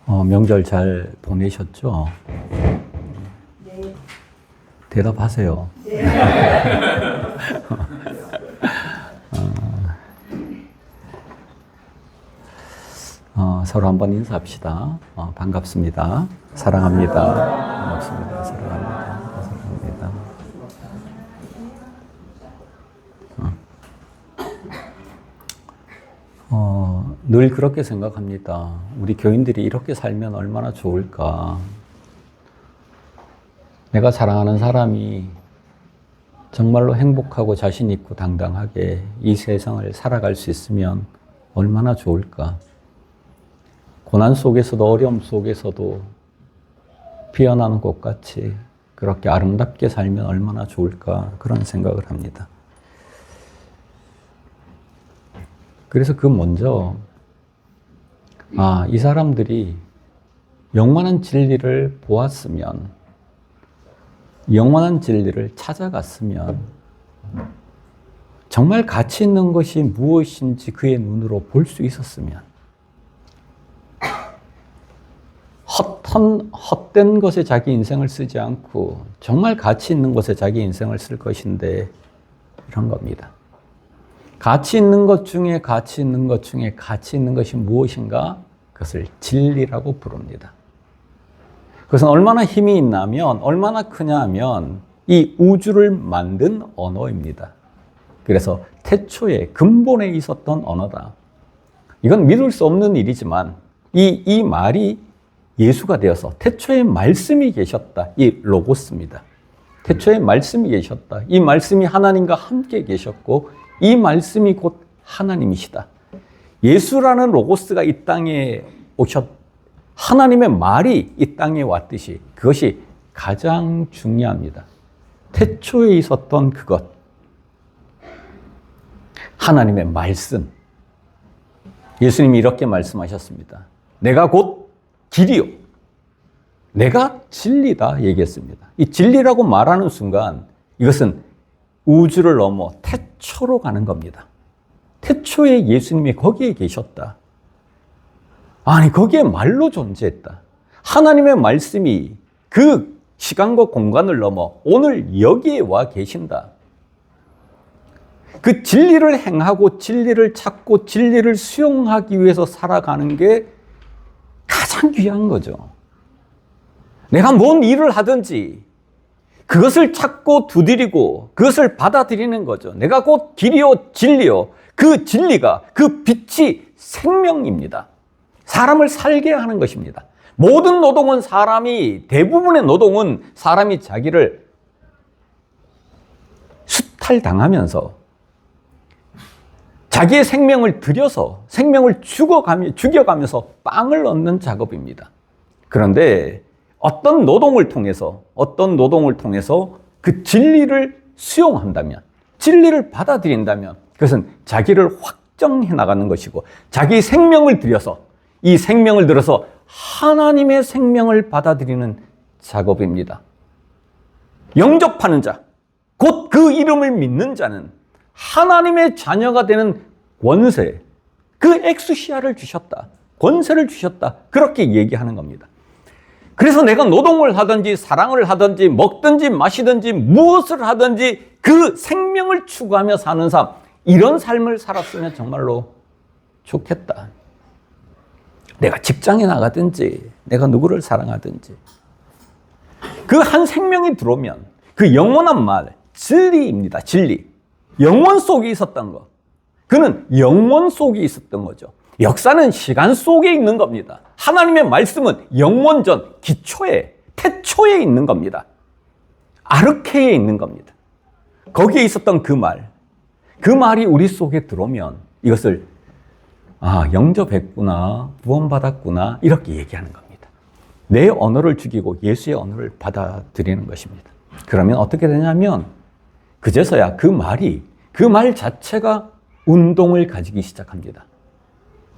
명절 잘 보내셨죠? 네. 대답하세요. 네. 서로 한번 인사합시다. 반갑습니다. 사랑합니다. 반갑습니다. 사랑합니다. 사랑합니다. 늘 그렇게 생각합니다. 우리 교인들이 이렇게 살면 얼마나 좋을까. 내가 사랑하는 사람이 정말로 행복하고 자신 있고 당당하게 이 세상을 살아갈 수 있으면 얼마나 좋을까. 고난 속에서도 어려움 속에서도 피어나는 꽃같이 그렇게 아름답게 살면 얼마나 좋을까 그런 생각을 합니다. 그래서 그 먼저 이 사람들이 영원한 진리를 보았으면, 영원한 진리를 찾아갔으면 정말 가치 있는 것이 무엇인지 그의 눈으로 볼 수 있었으면, 헛된 것에 자기 인생을 쓰지 않고 정말 가치 있는 것에 자기 인생을 쓸 것인데, 이런 겁니다. 가치 있는 것 중에 가치 있는 것 중에 가치 있는 것이 무엇인가? 그것을 진리라고 부릅니다. 그것은 얼마나 힘이 있냐면, 얼마나 크냐 하면 이 우주를 만든 언어입니다. 그래서 태초에 근본에 있었던 언어다. 이건 믿을 수 없는 일이지만 이 말이 예수가 되어서 태초에 말씀이 계셨다. 이 로고스입니다. 태초에 말씀이 계셨다. 이 말씀이 하나님과 함께 계셨고 이 말씀이 곧 하나님이시다. 예수라는 로고스가 이 땅에 하나님의 말이 이 땅에 왔듯이 그것이 가장 중요합니다. 태초에 있었던 그것, 하나님의 말씀. 예수님이 이렇게 말씀하셨습니다. 내가 곧 길이요, 내가 진리다 얘기했습니다. 이 진리라고 말하는 순간 이것은 우주를 넘어 태초로 가는 겁니다. 태초에 예수님이 거기에 계셨다. 아니, 거기에 말로 존재했다. 하나님의 말씀이 그 시간과 공간을 넘어 오늘 여기에 와 계신다. 그 진리를 행하고 진리를 찾고 진리를 수용하기 위해서 살아가는 게 가장 귀한 거죠. 내가 뭔 일을 하든지 그것을 찾고 두드리고 그것을 받아들이는 거죠. 내가 곧 길이요 진리요. 그 진리가, 그 빛이 생명입니다. 사람을 살게 하는 것입니다. 모든 노동은 대부분의 노동은 사람이 자기를 수탈당하면서 자기의 생명을 들여서 생명을 죽여가면서 빵을 얻는 작업입니다. 그런데 어떤 노동을 통해서 그 진리를 수용한다면, 진리를 받아들인다면 그것은 자기를 확정해 나가는 것이고 자기 생명을 들여서 이 생명을 들어서 하나님의 생명을 받아들이는 작업입니다. 영접하는 자, 곧 그 이름을 믿는 자는 하나님의 자녀가 되는 권세, 그 엑수시아를 주셨다. 권세를 주셨다. 그렇게 얘기하는 겁니다. 그래서 내가 노동을 하든지 사랑을 하든지 먹든지 마시든지 무엇을 하든지 그 생명을 추구하며 사는 삶, 이런 삶을 살았으면 정말로 좋겠다. 내가 직장에 나가든지 내가 누구를 사랑하든지 그 한 생명이 들어오면 그 영원한 말, 진리입니다. 진리. 영원 속에 있었던 것. 그는 영원 속에 있었던 거죠. 역사는 시간 속에 있는 겁니다. 하나님의 말씀은 영원전, 기초에, 태초에 있는 겁니다. 아르케에 있는 겁니다. 거기에 있었던 그 말, 그 말이 우리 속에 들어오면 이것을 영접했구나, 구원받았구나 이렇게 얘기하는 겁니다. 내 언어를 죽이고 예수의 언어를 받아들이는 것입니다. 그러면 어떻게 되냐면 그제서야 그 말 자체가 운동을 가지기 시작합니다.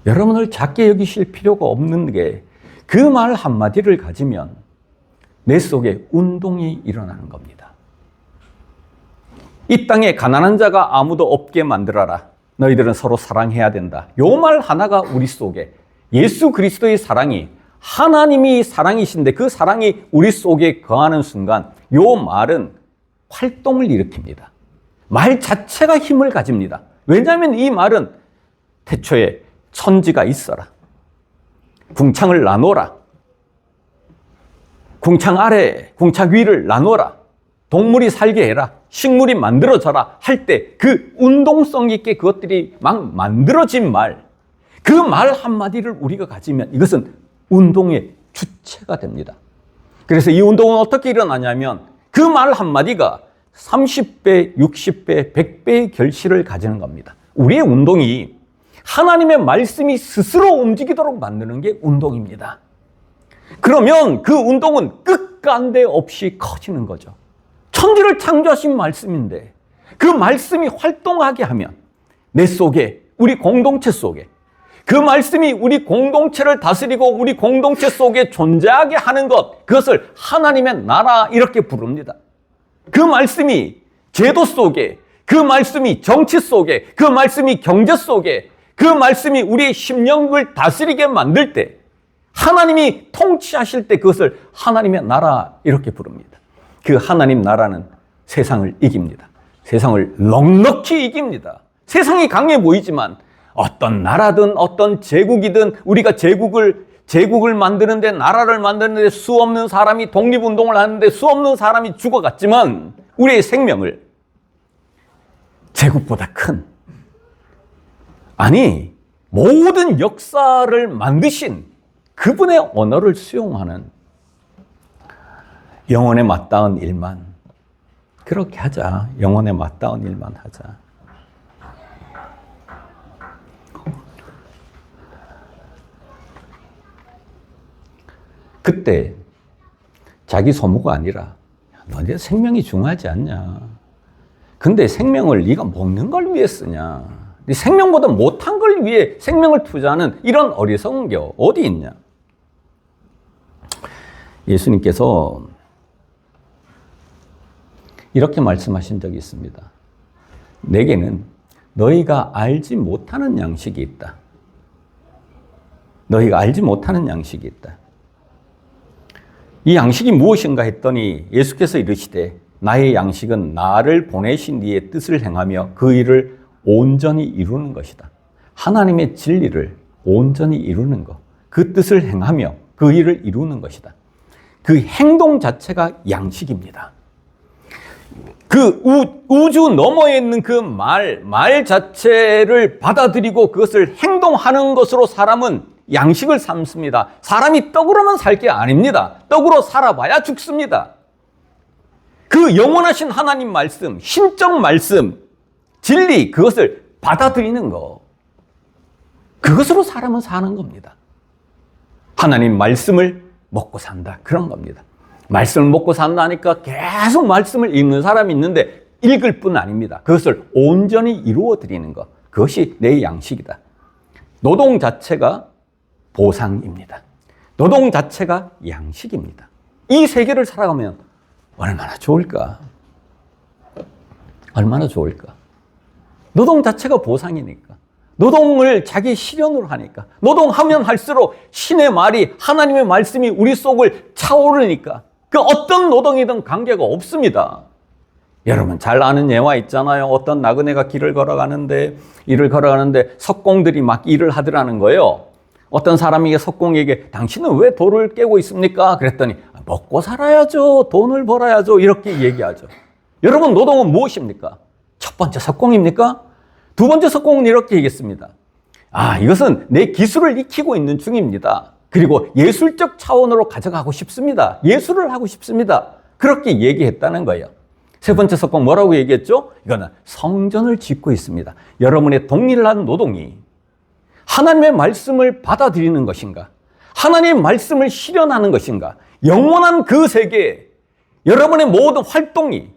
여러분을 작게 여기실 필요가 없는 게 그 말 한마디를 가지면 내 속에 운동이 일어나는 겁니다. 이 땅에 가난한 자가 아무도 없게 만들어라. 너희들은 서로 사랑해야 된다. 요 말 하나가 우리 속에 예수 그리스도의 사랑이 하나님이 사랑이신데 그 사랑이 우리 속에 거하는 순간 요 말은 활동을 일으킵니다. 말 자체가 힘을 가집니다. 왜냐하면 이 말은 태초에 천지가 있어라. 궁창을 나눠라. 궁창 아래, 궁창 위를 나눠라. 동물이 살게 해라. 식물이 만들어져라. 할 때 그 운동성 있게 그것들이 막 만들어진 말, 그 말 한마디를 우리가 가지면 이것은 운동의 주체가 됩니다. 그래서 이 운동은 어떻게 일어나냐면 그 말 한마디가 30배, 60배, 100배의 결실을 가지는 겁니다. 우리의 운동이 하나님의 말씀이 스스로 움직이도록 만드는 게 운동입니다. 그러면 그 운동은 끝간데 없이 커지는 거죠. 천지를 창조하신 말씀인데 그 말씀이 활동하게 하면 내 속에, 우리 공동체 속에 그 말씀이 우리 공동체를 다스리고 우리 공동체 속에 존재하게 하는 것, 그것을 하나님의 나라 이렇게 부릅니다. 그 말씀이 제도 속에, 그 말씀이 정치 속에, 그 말씀이 경제 속에, 그 말씀이 우리의 심령을 다스리게 만들 때, 하나님이 통치하실 때 그것을 하나님의 나라 이렇게 부릅니다. 그 하나님 나라는 세상을 이깁니다. 세상을 넉넉히 이깁니다. 세상이 강해 보이지만 어떤 나라든 어떤 제국이든 우리가 제국을 만드는데, 나라를 만드는데 수없는 사람이 독립운동을 하는데 수없는 사람이 죽어갔지만 우리의 생명을 제국보다 큰, 아니 모든 역사를 만드신 그분의 언어를 수용하는 영혼에 맞닿은 일만 그렇게 하자. 영혼에 맞닿은 일만 하자. 그때 자기 소모가 아니라 너네 생명이 중요하지 않냐. 근데 생명을 네가 먹는 걸 위해 쓰냐. 네 생명보다 못한 걸 위해 생명을 투자하는 이런 어리석은 게 어디 있냐. 예수님께서 이렇게 말씀하신 적이 있습니다. 내게는 너희가 알지 못하는 양식이 있다. 너희가 알지 못하는 양식이 있다. 이 양식이 무엇인가 했더니 예수께서 이르시되 나의 양식은 나를 보내신 이의 뜻을 행하며 그 일을 온전히 이루는 것이다. 하나님의 진리를 온전히 이루는 것, 그 뜻을 행하며 그 일을 이루는 것이다. 그 행동 자체가 양식입니다. 그 우주 너머에 있는 그 말 자체를 받아들이고 그것을 행동하는 것으로 사람은 양식을 삼습니다. 사람이 떡으로만 살 게 아닙니다. 떡으로 살아봐야 죽습니다. 그 영원하신 하나님 말씀, 신적 말씀, 진리, 그것을 받아들이는 거, 그것으로 사람은 사는 겁니다. 하나님 말씀을 먹고 산다, 그런 겁니다. 말씀을 먹고 산다니까 계속 말씀을 읽는 사람이 있는데 읽을 뿐 아닙니다. 그것을 온전히 이루어 드리는 것, 그것이 내 양식이다. 노동 자체가 보상입니다. 노동 자체가 양식입니다. 이 세계를 살아가면 얼마나 좋을까? 얼마나 좋을까? 노동 자체가 보상이니까. 노동을 자기 실현으로 하니까. 노동하면 할수록 신의 말이, 하나님의 말씀이 우리 속을 차오르니까 그 어떤 노동이든 관계가 없습니다. 여러분 잘 아는 예화 있잖아요. 어떤 나그네가 일을 걸어가는데 석공들이 막 일을 하더라는 거예요. 어떤 사람이 석공에게 당신은 왜 돌을 깨고 있습니까? 그랬더니 먹고 살아야죠. 돈을 벌어야죠. 이렇게 얘기하죠. 여러분 노동은 무엇입니까? 첫 번째 석공입니까? 두 번째 석공은 이렇게 얘기했습니다. 이것은 내 기술을 익히고 있는 중입니다. 그리고 예술적 차원으로 가져가고 싶습니다. 예술을 하고 싶습니다. 그렇게 얘기했다는 거예요. 세 번째 석공 뭐라고 얘기했죠? 이거는 성전을 짓고 있습니다. 여러분의 동일한 노동이 하나님의 말씀을 받아들이는 것인가? 하나님의 말씀을 실현하는 것인가? 영원한 그 세계에 여러분의 모든 활동이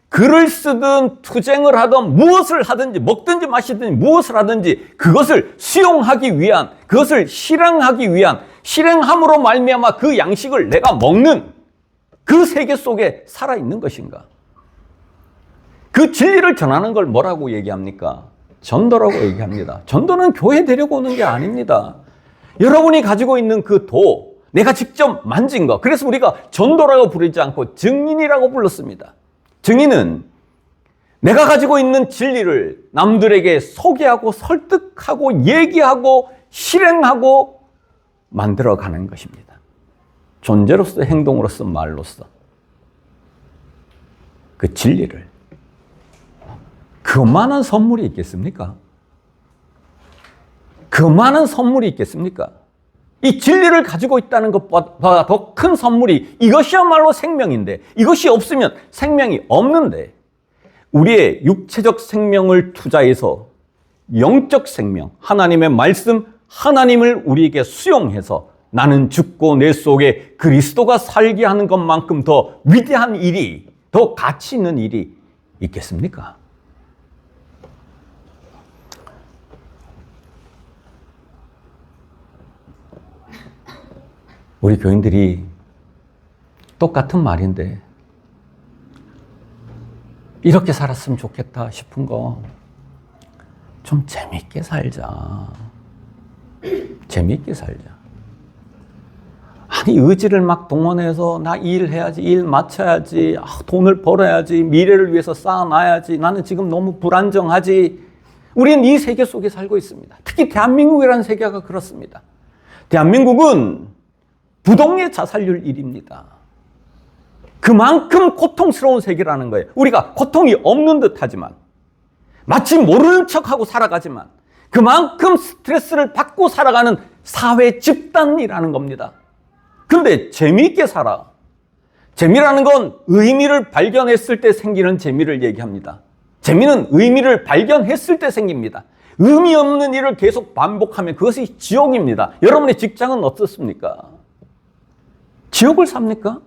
글을 쓰든 투쟁을 하든 무엇을 하든지 먹든지 마시든지 무엇을 하든지 그것을 수용하기 위한, 그것을 실행하기 위한, 실행함으로 말미암아 그 양식을 내가 먹는 그 세계 속에 살아있는 것인가? 그 진리를 전하는 걸 뭐라고 얘기합니까? 전도라고 얘기합니다. 전도는 교회 데리고 오는 게 아닙니다. 여러분이 가지고 있는 그 도, 내가 직접 만진 거. 그래서 우리가 전도라고 부르지 않고 증인이라고 불렀습니다. 증인은 내가 가지고 있는 진리를 남들에게 소개하고 설득하고 얘기하고 실행하고 만들어가는 것입니다. 존재로서, 행동으로서, 말로서 그 진리를. 그만한 선물이 있겠습니까? 그만한 선물이 있겠습니까? 이 진리를 가지고 있다는 것보다 더 큰 선물이, 이것이야말로 생명인데, 이것이 없으면 생명이 없는데, 우리의 육체적 생명을 투자해서 영적 생명, 하나님의 말씀, 하나님을 우리에게 수용해서 나는 죽고 내 속에 그리스도가 살게 하는 것만큼 더 위대한 일이, 더 가치 있는 일이 있겠습니까? 우리 교인들이 똑같은 말인데 이렇게 살았으면 좋겠다 싶은 거 좀 재밌게 살자. 재밌게 살자. 아니 의지를 막 동원해서 나 일해야지, 일 마쳐야지, 돈을 벌어야지, 미래를 위해서 쌓아놔야지, 나는 지금 너무 불안정하지. 우리는 이 세계 속에 살고 있습니다. 특히 대한민국이라는 세계가 그렇습니다. 대한민국은 부동의 자살률 1위입니다. 그만큼 고통스러운 세계라는 거예요. 우리가 고통이 없는 듯하지만, 마치 모르는 척하고 살아가지만 그만큼 스트레스를 받고 살아가는 사회 집단이라는 겁니다. 그런데 재미있게 살아. 재미라는 건 의미를 발견했을 때 생기는 재미를 얘기합니다. 재미는 의미를 발견했을 때 생깁니다. 의미 없는 일을 계속 반복하면 그것이 지옥입니다. 여러분의 직장은 어떻습니까? 지옥을 삽니까?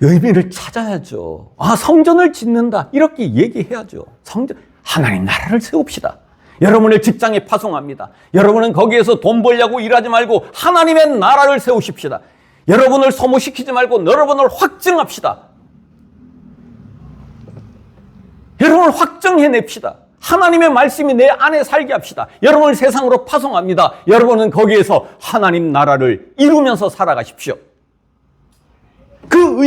의미를 찾아야죠. 성전을 짓는다. 이렇게 얘기해야죠. 성전, 하나님 나라를 세웁시다. 여러분의 직장에 파송합니다. 여러분은 거기에서 돈 벌려고 일하지 말고 하나님의 나라를 세우십시다. 여러분을 소모시키지 말고 여러분을 확증합시다. 여러분을 확증해냅시다. 하나님의 말씀이 내 안에 살게 합시다. 여러분을 세상으로 파송합니다. 여러분은 거기에서 하나님 나라를 이루면서 살아가십시오. 그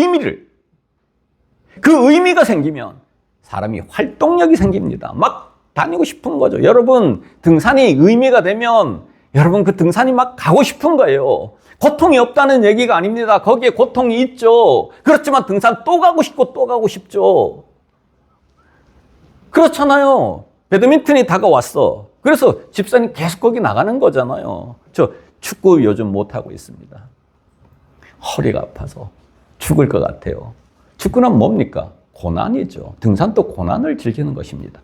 의미가 생기면 사람이 활동력이 생깁니다. 막 다니고 싶은 거죠. 여러분, 등산이 의미가 되면 여러분 그 등산이 막 가고 싶은 거예요. 고통이 없다는 얘기가 아닙니다. 거기에 고통이 있죠. 그렇지만 등산 또 가고 싶고 또 가고 싶죠. 그렇잖아요. 배드민턴이 다가왔어. 그래서 집사님 계속 거기 나가는 거잖아요. 저 축구 요즘 못하고 있습니다. 허리가 아파서 죽을 것 같아요. 축구는 뭡니까? 고난이죠. 등산도 고난을 즐기는 것입니다.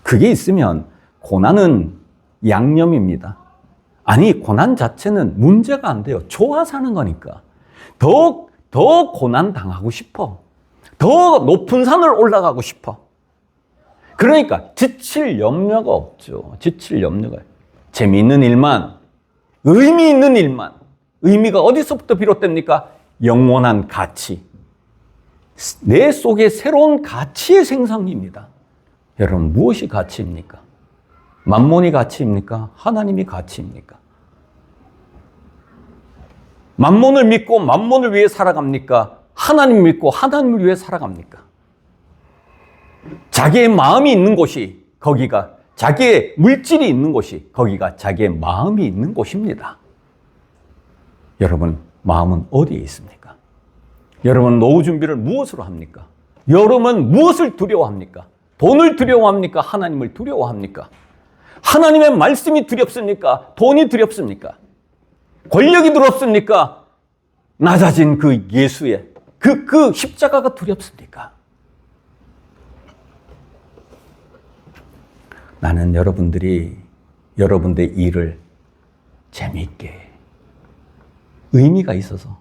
그게 있으면 고난은 양념입니다. 아니, 고난 자체는 문제가 안 돼요. 좋아 사는 거니까. 더 고난 당하고 싶어. 더 높은 산을 올라가고 싶어. 그러니까 지칠 염려가 없죠. 지칠 염려가. 재미있는 일만, 의미 있는 일만. 의미가 어디서부터 비롯됩니까? 영원한 가치. 내 속에 새로운 가치의 생성입니다. 여러분, 무엇이 가치입니까? 만몬이 가치입니까? 하나님이 가치입니까? 만몬을 믿고 만몬을 위해 살아갑니까? 하나님 믿고 하나님을 위해 살아갑니까? 자기의 마음이 있는 곳이 거기가, 자기의 물질이 있는 곳이 거기가 자기의 마음이 있는 곳입니다. 여러분, 마음은 어디에 있습니까? 여러분, 노후 준비를 무엇으로 합니까? 여러분은 무엇을 두려워합니까? 돈을 두려워합니까? 하나님을 두려워합니까? 하나님의 말씀이 두렵습니까? 돈이 두렵습니까? 권력이 두렵습니까? 낮아진 그 예수의 그 십자가가 두렵습니까? 나는 여러분들이 여러분들의 일을 재미있게, 의미가 있어서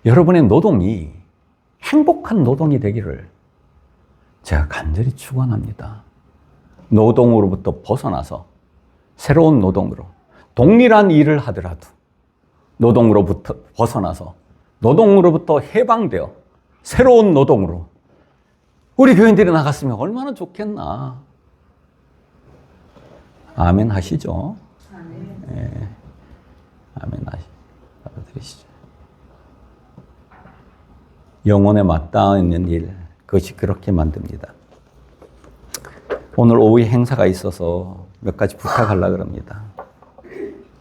여러분의 노동이 행복한 노동이 되기를 제가 간절히 축원합니다. 노동으로부터 벗어나서 새로운 노동으로, 동일한 일을 하더라도 노동으로부터 벗어나서 노동으로부터 해방되어 새로운 노동으로 우리 교인들이 나갔으면 얼마나 좋겠나. 아멘 하시죠? 예. 영혼에 맞닿는 일, 그것이 그렇게 만듭니다. 오늘 오후에 행사가 있어서 몇 가지 부탁하려고 합니다.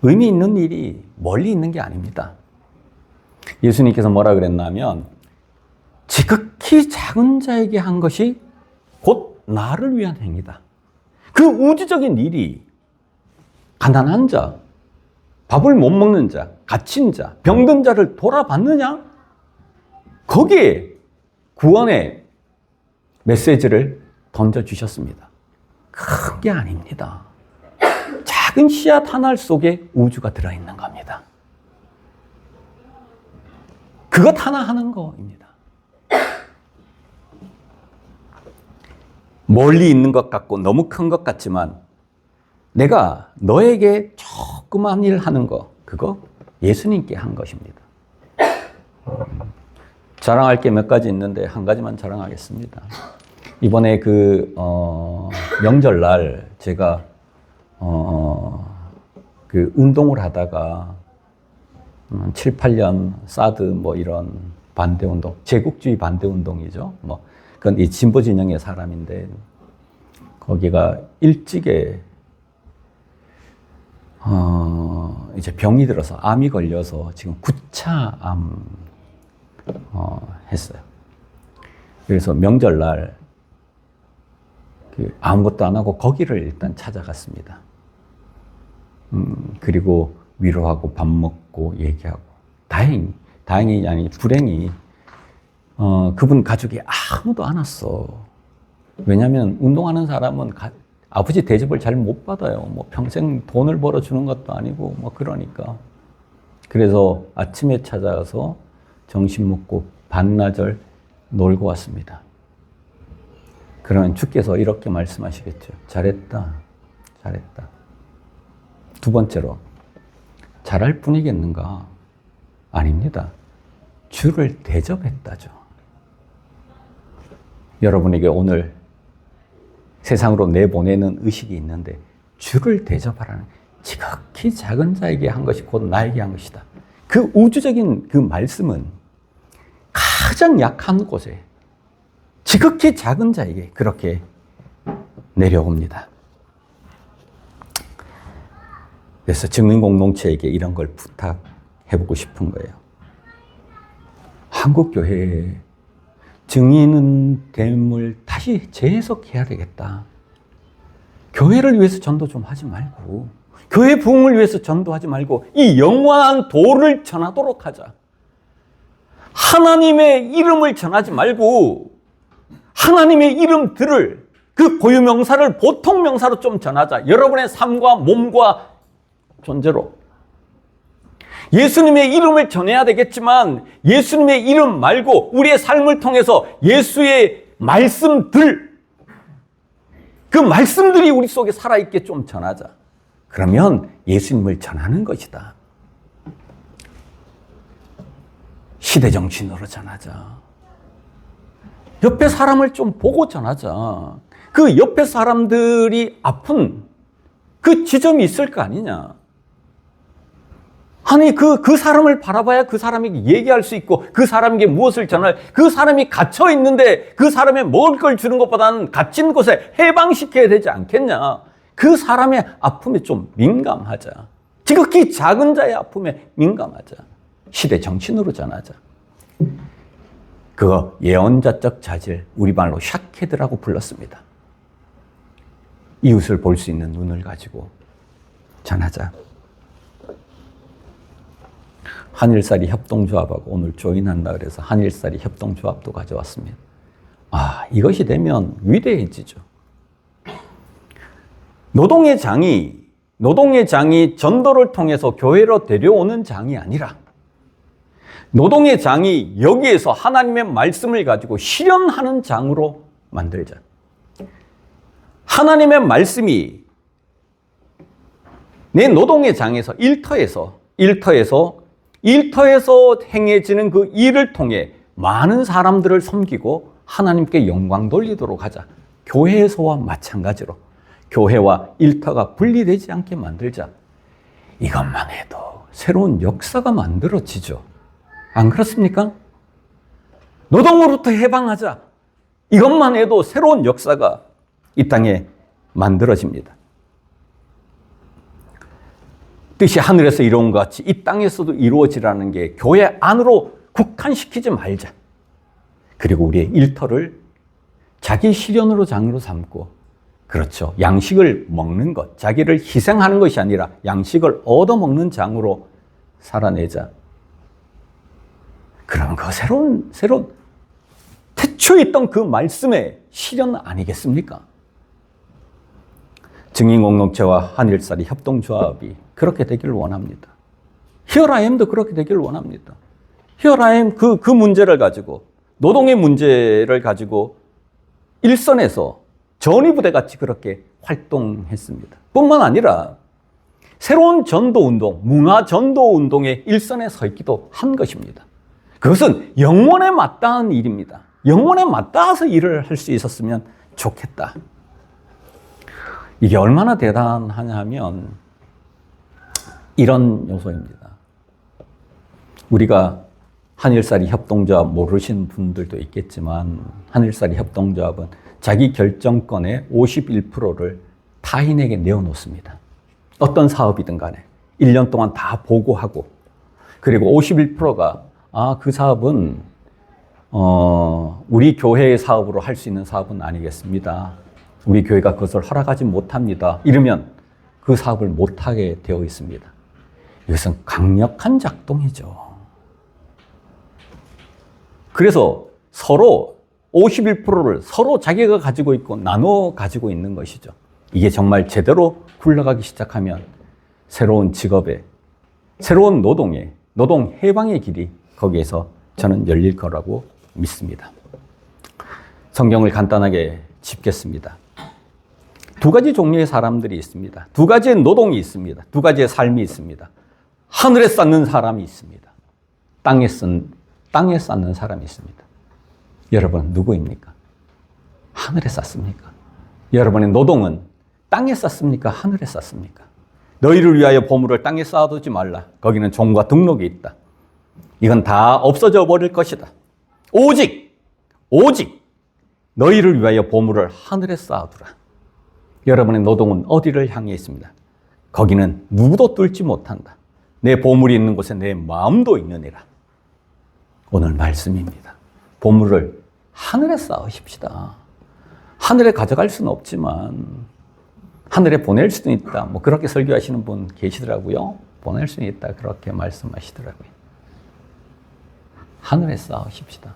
의미 있는 일이 멀리 있는 게 아닙니다. 예수님께서 뭐라 그랬냐면 지극히 작은 자에게 한 것이 곧 나를 위한 행위다. 그 우주적인 일이 가난한 자, 밥을 못 먹는 자, 갇힌 자, 병든 자를 돌아봤느냐? 거기에 구원의 메시지를 던져주셨습니다. 큰 게 아닙니다. 작은 씨앗 하나 속에 우주가 들어있는 겁니다. 그것 하나 하는 거입니다. 멀리 있는 것 같고 너무 큰 것 같지만 내가 너에게 조그만 일 하는 거, 그거 예수님께 한 것입니다. 자랑할 게 몇 가지 있는데 한 가지만 자랑하겠습니다. 이번에 명절날 제가 운동을 하다가 7, 8년 사드 뭐 이런 반대운동, 제국주의 반대운동이죠. 뭐 그건 이 진보 진영의 사람인데 거기가 일찍에 이제 병이 들어서 암이 걸려서 지금 9차 암 했어요. 그래서 명절날 아무것도 안 하고 거기를 일단 찾아갔습니다. 그리고 위로하고 밥 먹고 얘기하고 다행히 아니 불행히 그분 가족이 아무도 안 왔어. 왜냐하면 운동하는 사람은 아버지 대접을 잘 못 받아요. 뭐 평생 돈을 벌어주는 것도 아니고 뭐 그러니까. 그래서 아침에 찾아가서 점심 먹고 반나절 놀고 왔습니다. 그러면 주께서 이렇게 말씀하시겠죠. 잘했다. 잘했다. 두 번째로 잘할 뿐이겠는가? 아닙니다. 주를 대접했다죠. 여러분에게 오늘 세상으로 내보내는 의식이 있는데 주를 대접하라는 지극히 작은 자에게 한 것이 곧 나에게 한 것이다. 그 우주적인 그 말씀은 가장 약한 곳에 지극히 작은 자에게 그렇게 내려옵니다. 그래서 증인공동체에게 이런 걸 부탁해보고 싶은 거예요. 한국교회에 증인됨을 다시 재해석해야 되겠다. 교회를 위해서 전도 좀 하지 말고 교회 부흥을 위해서 전도하지 말고 이 영원한 도를 전하도록 하자. 하나님의 이름을 전하지 말고 하나님의 이름들을 그 고유명사를 보통명사로 좀 전하자. 여러분의 삶과 몸과 존재로. 예수님의 이름을 전해야 되겠지만 예수님의 이름 말고 우리의 삶을 통해서 예수의 말씀들, 그 말씀들이 우리 속에 살아있게 좀 전하자. 그러면 예수님을 전하는 것이다. 시대정신으로 전하자. 옆에 사람을 좀 보고 전하자. 그 옆에 사람들이 아픈 그 지점이 있을 거 아니냐. 아니 그 사람을 바라봐야 그 사람에게 얘기할 수 있고 그 사람에게 무엇을 전할, 그 사람이 갇혀 있는데 그 사람의 먹을 걸 주는 것보다는 갇힌 곳에 해방시켜야 되지 않겠냐. 그 사람의 아픔에 좀 민감하자. 지극히 작은 자의 아픔에 민감하자. 시대 정신으로 전하자. 그거 예언자적 자질, 우리 말로 샤케드라고 불렀습니다. 이웃을 볼 수 있는 눈을 가지고 전하자. 한일살이 협동조합하고 오늘 조인한다 그래서 한일살이 협동조합도 가져왔습니다. 이것이 되면 위대해지죠. 노동의 장이 전도를 통해서 교회로 데려오는 장이 아니라 노동의 장이 여기에서 하나님의 말씀을 가지고 실현하는 장으로 만들자. 하나님의 말씀이 내 노동의 장에서 일터에서 행해지는 그 일을 통해 많은 사람들을 섬기고 하나님께 영광 돌리도록 하자. 교회에서와 마찬가지로 교회와 일터가 분리되지 않게 만들자. 이것만 해도 새로운 역사가 만들어지죠. 안 그렇습니까? 노동으로부터 해방하자. 이것만 해도 새로운 역사가 이 땅에 만들어집니다. 뜻이 하늘에서 이루어온 것 같이 이 땅에서도 이루어지라는 게 교회 안으로 국한시키지 말자. 그리고 우리의 일터를 자기 실현으로 장으로 삼고, 그렇죠, 양식을 먹는 것, 자기를 희생하는 것이 아니라 양식을 얻어먹는 장으로 살아내자. 그러면 그 새로운 태초에 있던 그 말씀의 실현 아니겠습니까? 증인공동체와 한일살이 협동조합이 그렇게 되기를 원합니다. Here I Am도 그렇게 되기를 원합니다. Here I Am 그 문제를 가지고, 노동의 문제를 가지고 일선에서 전위부대 같이 그렇게 활동했습니다. 뿐만 아니라 새로운 전도운동, 문화전도운동의 일선에 서 있기도 한 것입니다. 그것은 영혼에 맞닿은 일입니다. 영혼에 맞닿아서 일을 할 수 있었으면 좋겠다. 이게 얼마나 대단하냐 하면 이런 요소입니다. 우리가 한일살이 협동조합 모르시는 분들도 있겠지만, 한일살이 협동조합은 자기 결정권의 51%를 타인에게 내어놓습니다. 어떤 사업이든 간에 1년 동안 다 보고하고, 그리고 51%가 그 사업은 우리 교회의 사업으로 할 수 있는 사업은 아니겠습니다. 우리 교회가 그것을 허락하지 못합니다. 이러면 그 사업을 못하게 되어 있습니다. 이것은 강력한 작동이죠. 그래서 서로 51%를 서로 자기가 가지고 있고 나눠 가지고 있는 것이죠. 이게 정말 제대로 굴러가기 시작하면 새로운 직업에, 새로운 노동에, 노동 해방의 길이 거기에서 저는 열릴 거라고 믿습니다. 성경을 간단하게 짚겠습니다. 두 가지 종류의 사람들이 있습니다. 두 가지의 노동이 있습니다. 두 가지의 삶이 있습니다. 하늘에 쌓는 사람이 있습니다. 땅에 쌓는 사람이 있습니다. 여러분 누구입니까? 하늘에 쌓습니까? 여러분의 노동은 땅에 쌓습니까? 하늘에 쌓습니까? 너희를 위하여 보물을 땅에 쌓아두지 말라. 거기는 종과 등록이 있다. 이건 다 없어져 버릴 것이다. 오직 너희를 위하여 보물을 하늘에 쌓아두라. 여러분의 노동은 어디를 향해 있습니다. 거기는 누구도 뚫지 못한다. 내 보물이 있는 곳에 내 마음도 있느니라. 오늘 말씀입니다. 보물을 하늘에 쌓으십시다. 하늘에 가져갈 수는 없지만 하늘에 보낼 수는 있다. 뭐 그렇게 설교하시는 분 계시더라고요. 보낼 수는 있다. 그렇게 말씀하시더라고요. 하늘에 쌓으십시다.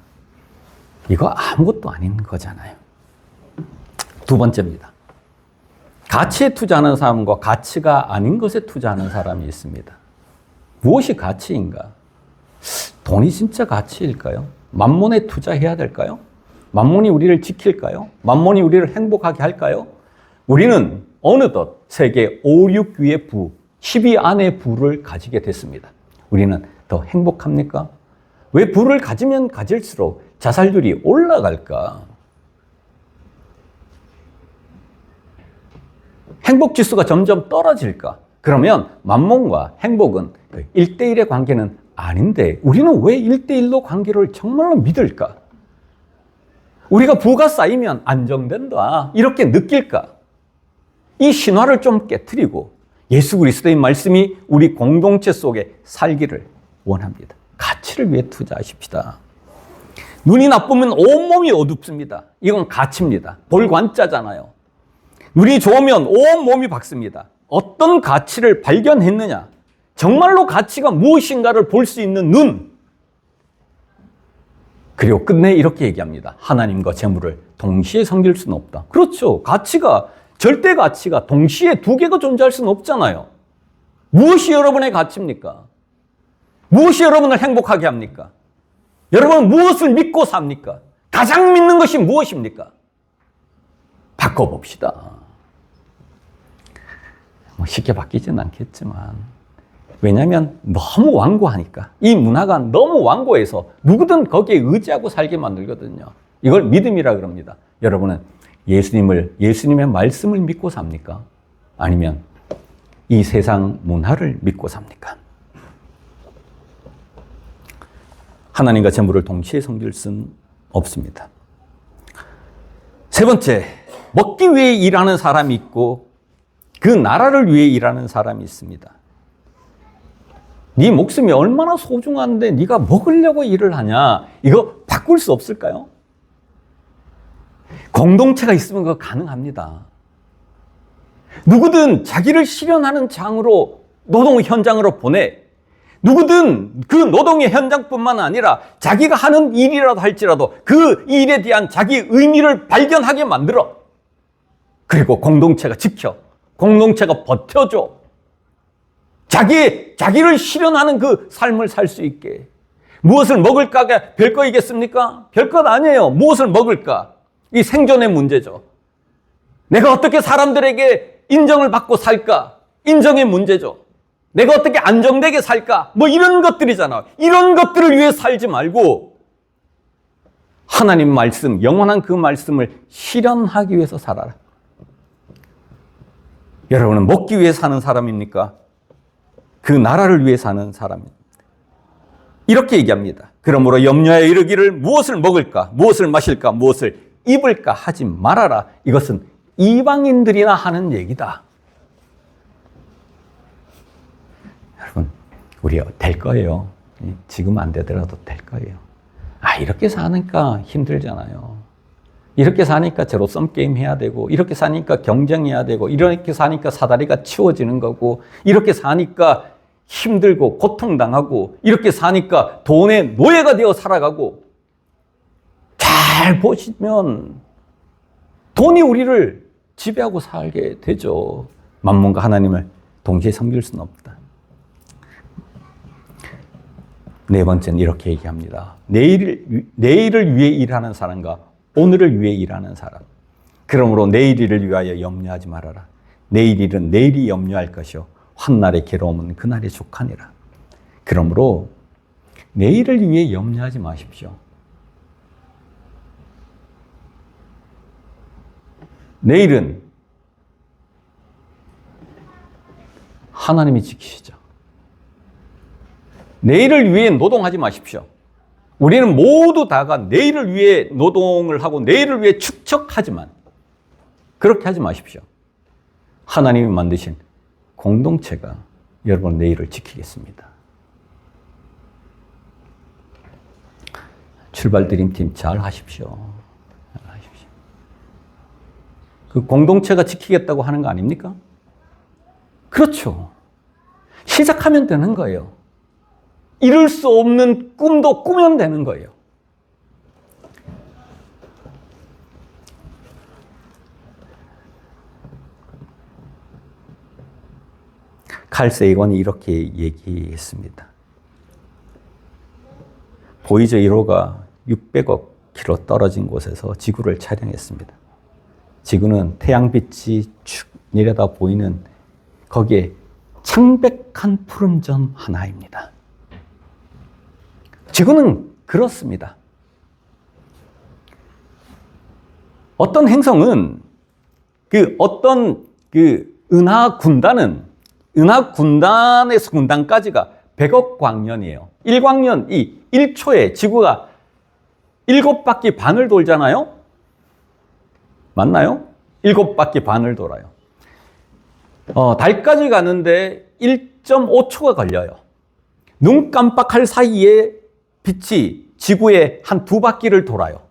이거 아무것도 아닌 거잖아요. 두 번째입니다. 가치에 투자하는 사람과 가치가 아닌 것에 투자하는 사람이 있습니다. 무엇이 가치인가? 돈이 진짜 가치일까요? 만몬에 투자해야 될까요? 만몬이 우리를 지킬까요? 만몬이 우리를 행복하게 할까요? 우리는 어느덧 세계 5, 6위의 부, 10위 안의 부를 가지게 됐습니다. 우리는 더 행복합니까? 왜 부를 가지면 가질수록 자살률이 올라갈까? 행복 지수가 점점 떨어질까? 그러면 만몬과 행복은 1대1의 관계는 아닌데 우리는 왜 1대1로 관계를 정말로 믿을까? 우리가 부가 쌓이면 안정된다 이렇게 느낄까? 이 신화를 좀 깨트리고 예수 그리스도의 말씀이 우리 공동체 속에 살기를 원합니다. 가치를 위해 투자하십시다. 눈이 나쁘면 온몸이 어둡습니다. 이건 가치입니다. 볼관자잖아요. 눈이 좋으면 온몸이 밝습니다. 어떤 가치를 발견했느냐? 정말로 가치가 무엇인가를 볼 수 있는 눈. 그리고 끝내 이렇게 얘기합니다. 하나님과 재물을 동시에 섬길 수는 없다. 그렇죠. 가치가, 절대 가치가 동시에 두 개가 존재할 수는 없잖아요. 무엇이 여러분의 가치입니까? 무엇이 여러분을 행복하게 합니까? 여러분은 무엇을 믿고 삽니까? 가장 믿는 것이 무엇입니까? 바꿔봅시다. 뭐 쉽게 바뀌지는 않겠지만, 왜냐하면 너무 완고하니까, 이 문화가 너무 완고해서 누구든 거기에 의지하고 살게 만들거든요. 이걸 믿음이라 그럽니다. 여러분은 예수님의 말씀을 믿고 삽니까? 아니면 이 세상 문화를 믿고 삽니까? 하나님과 재물을 동시에 섬길 수는 없습니다. 세 번째, 먹기 위해 일하는 사람이 있고 그 나라를 위해 일하는 사람이 있습니다. 네 목숨이 얼마나 소중한데 네가 먹으려고 일을 하냐? 이거 바꿀 수 없을까요? 공동체가 있으면 그거 가능합니다. 누구든 자기를 실현하는 장으로 노동 현장으로 보내. 누구든 그 노동의 현장뿐만 아니라 자기가 하는 일이라도 할지라도 그 일에 대한 자기 의미를 발견하게 만들어. 그리고 공동체가 지켜. 공동체가 버텨줘. 자기를 실현하는 그 삶을 살 수 있게. 무엇을 먹을까가 별거이겠습니까? 별것 아니에요. 무엇을 먹을까? 이 생존의 문제죠. 내가 어떻게 사람들에게 인정을 받고 살까? 인정의 문제죠. 내가 어떻게 안정되게 살까? 뭐 이런 것들이잖아. 이런 것들을 위해 살지 말고 하나님 말씀, 영원한 그 말씀을 실현하기 위해서 살아라. 여러분은 먹기 위해 사는 사람입니까? 그 나라를 위해 사는 사람입니다. 이렇게 얘기합니다. 그러므로 염려에 이르기를 무엇을 먹을까? 무엇을 마실까? 무엇을 입을까? 하지 말아라. 이것은 이방인들이나 하는 얘기다. 여러분, 우리 될 거예요. 지금 안 되더라도 될 거예요. 이렇게 사니까 힘들잖아요. 이렇게 사니까 제로섬 게임 해야 되고, 이렇게 사니까 경쟁해야 되고, 이렇게 사니까 사다리가 치워지는 거고, 이렇게 사니까 힘들고 고통당하고, 이렇게 사니까 돈의 노예가 되어 살아가고. 잘 보시면 돈이 우리를 지배하고 살게 되죠. 만몬과 하나님을 동시에 섬길 수는 없다. 네 번째는 이렇게 얘기합니다. 내일을 위해 일하는 사람과 오늘을 위해 일하는 사람. 그러므로 내일 일을 위하여 염려하지 말아라. 내일 일은 내일이 염려할 것이요 훗날의 괴로움은 그날의 족하니라. 그러므로 내일을 위해 염려하지 마십시오. 내일은 하나님이 지키시죠. 내일을 위해 노동하지 마십시오. 우리는 모두 다가 내일을 위해 노동을 하고 내일을 위해 축적하지만 그렇게 하지 마십시오. 하나님이 만드신 공동체가 여러분 내일을 지키겠습니다. 출발 드림팀 잘 하십시오. 잘 하십시오. 그 공동체가 지키겠다고 하는 거 아닙니까? 그렇죠. 시작하면 되는 거예요. 이룰 수 없는 꿈도 꾸면 되는 거예요. 칼 세이건이 이렇게 얘기했습니다. 보이저 1호가 600억 킬로 떨어진 곳에서 지구를 촬영했습니다. 지구는 태양빛이 축 내려다 보이는 거기에 창백한 푸른점 하나입니다. 지구는 그렇습니다. 어떤 행성은 어떤 은하 군단에서 군단까지가 100억 광년이에요. 1광년, 1초에 지구가 7바퀴 반을 돌잖아요? 맞나요? 7바퀴 반을 돌아요. 달까지 가는데 1.5초가 걸려요. 눈 깜빡할 사이에 빛이 지구에 한 2바퀴를 돌아요.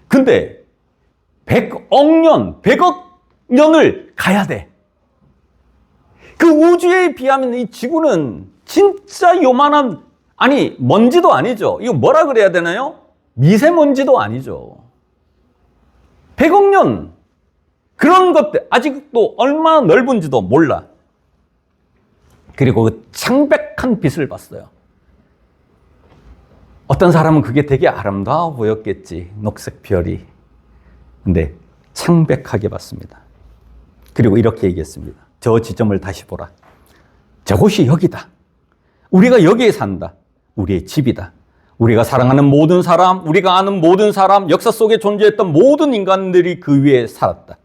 근데 100억 년을 가야 돼. 그 우주에 비하면 이 지구는 진짜 요만한, 먼지도 아니죠. 이거 뭐라 그래야 되나요? 미세먼지도 아니죠. 100억 년. 그런 것들, 아직도 얼마나 넓은지도 몰라. 그리고 그 창백한 빛을 봤어요. 어떤 사람은 그게 되게 아름다워 보였겠지. 녹색 별이. 근데 창백하게 봤습니다. 그리고 이렇게 얘기했습니다. 저 지점을 다시 보라. 저곳이 여기다. 우리가 여기에 산다. 우리의 집이다. 우리가 사랑하는 모든 사람, 우리가 아는 모든 사람, 역사 속에 존재했던 모든 인간들이 그 위에 살았다.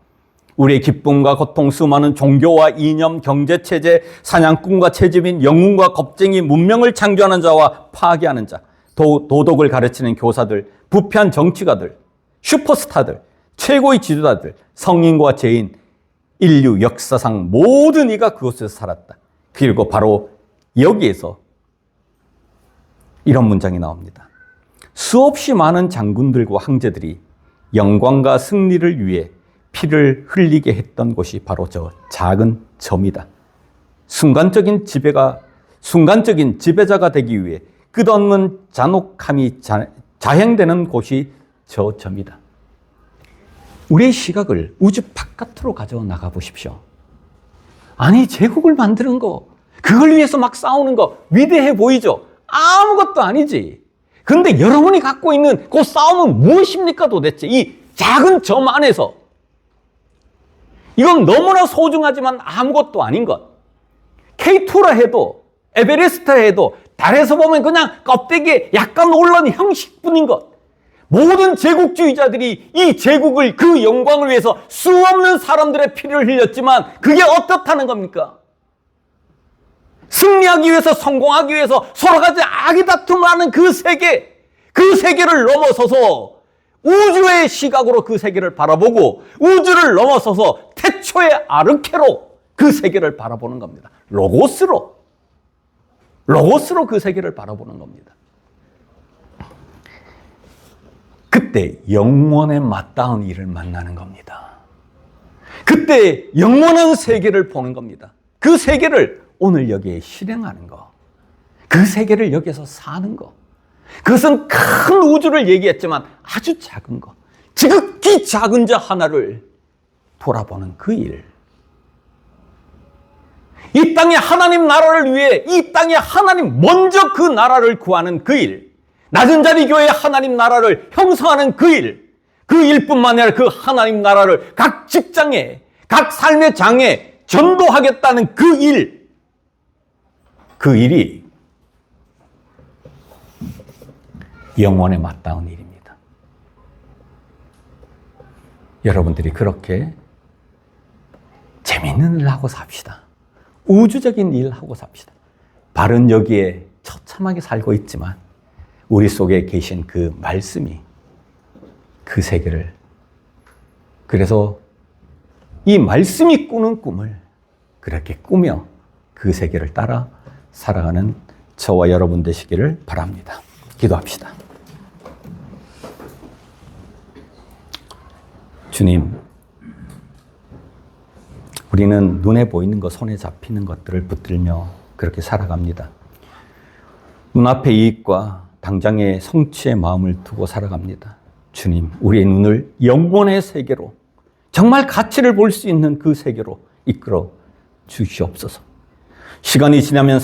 우리의 기쁨과 고통, 수많은 종교와 이념, 경제체제, 사냥꾼과 채집인, 영웅과 겁쟁이, 문명을 창조하는 자와 파괴하는 자, 도덕을 가르치는 교사들, 부패한 정치가들, 슈퍼스타들, 최고의 지도자들, 성인과 죄인, 인류 역사상 모든 이가 그곳에서 살았다. 그리고 바로 여기에서 이런 문장이 나옵니다. 수없이 많은 장군들과 황제들이 영광과 승리를 위해 피를 흘리게 했던 곳이 바로 저 작은 점이다. 순간적인 지배자가 되기 위해 끝없는 잔혹함이 자행되는 곳이 저 점이다. 우리의 시각을 우주 바깥으로 가져 나가 보십시오. 아니, 제국을 만드는 거, 그걸 위해서 막 싸우는 거 위대해 보이죠? 아무것도 아니지. 근데 여러분이 갖고 있는 그 싸움은 무엇입니까 도대체? 이 작은 점 안에서. 이건 너무나 소중하지만 아무것도 아닌 것. K2라 해도, 에베레스트라 해도 달에서 보면 그냥 껍데기에 약간 올라온 형식뿐인 것. 모든 제국주의자들이 이 제국을, 그 영광을 위해서 수없는 사람들의 피를 흘렸지만 그게 어떻다는 겁니까? 승리하기 위해서, 성공하기 위해서 서로 가지 악의 다툼을 하는 그 세계를 넘어서서 우주의 시각으로 그 세계를 바라보고 우주를 넘어서서 태초의 아르케로 그 세계를 바라보는 겁니다. 로고스로 그 세계를 바라보는 겁니다. 그때 영원에 맞닿은 이를 만나는 겁니다. 그때 영원한 세계를 보는 겁니다. 그 세계를 오늘 여기에 실행하는 거. 그 세계를 여기서 사는 거. 그것은 큰 우주를 얘기했지만 아주 작은 거. 지극히 작은 자 하나를 돌아보는 그 일. 이 땅에 하나님 나라를 위해 이 땅에 하나님 먼저 그 나라를 구하는 그 일. 낮은 자리 교회의 하나님 나라를 형성하는 그 일. 그 일뿐만 아니라 그 하나님 나라를 각 직장에, 각 삶의 장에 전도하겠다는 그 일. 그 일이 영원에 맞닿은 일입니다. 여러분들이 그렇게 재밌는 일 하고 삽시다. 우주적인 일 하고 삽시다. 바른 여기에 처참하게 살고 있지만 우리 속에 계신 그 말씀이 그 세계를, 그래서 이 말씀이 꾸는 꿈을 그렇게 꾸며 그 세계를 따라 살아가는 저와 여러분 되시기를 바랍니다. 기도합시다. 주님, 우리는 눈에 보이는 것, 손에 잡히는 것들을 붙들며 그렇게 살아갑니다. 눈앞의 이익과 당장의 성취의 마음을 두고 살아갑니다. 주님, 우리의 눈을 영원의 세계로, 정말 가치를 볼 수 있는 그 세계로 이끌어 주시옵소서. 시간이 지나면